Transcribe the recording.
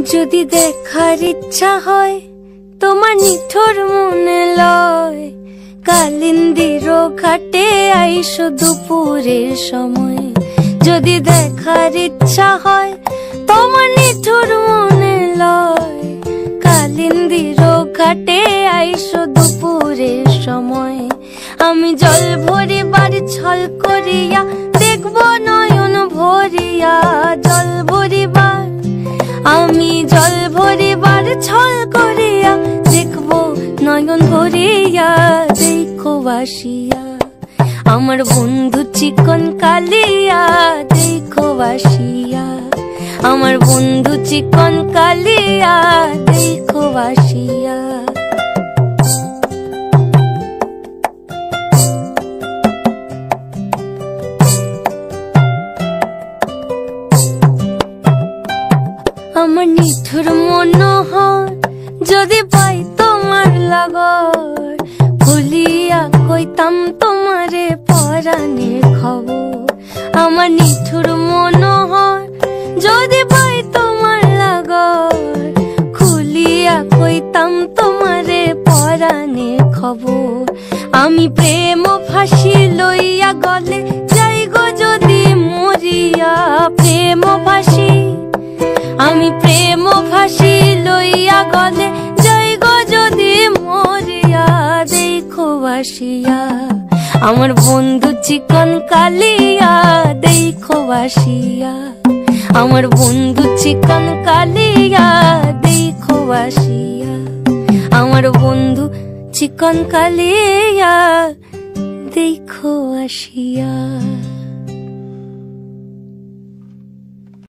যদি দেখার ইচ্ছা হয় তোমার নিঠুর মনে লয়, কালিন্দির ঘাটে আইসো দুপুরের সময়। যদি দেখার ইচ্ছা হয় তোমার নিঠুর মনে লয়, কালিন্দির ঘাটে আইসো দুপুরের সময়। আমি জল ভরিবার ছল করিয়া দেখব নয়ন ভরিয়া, জল ভরিবার আমি জল ভরিবার ছল করিয়া দেখব নয়ন ভরিয়া। দেখো বাসিয়া আমার বন্ধু চিকন কালিয়া, দেখো বাসিয়া আমার বন্ধু চিকন কালিয়া, দেখো বাসিয়া। আমার নিঠুর মনোহর যদি পাই তোমার লাগর, ভুলিয়া কইতাম তোমারে পরাণের খবর। আমার নিঠুর মনোহর যদি পাই তোমার লাগর, খুলিয়া কইতাম তোমারে পরাণের খবর। আমি প্রেম ফাঁসি লইয়া গলে যাই গো যদি মরিয়া, প্রেম ফাঁসি আমি প্রেম ফাঁসি লইয়া গলে যাই গো যদি মরিয়া। দেখো বাসিয়া আমার বন্ধু চিকন কালিয়া, দেখো বাসিয়া আমার বন্ধু চিকন কালিয়া, দেখো বাসিয়া আমার বন্ধু চিকন কালিয়া, দেখো আসিয়া।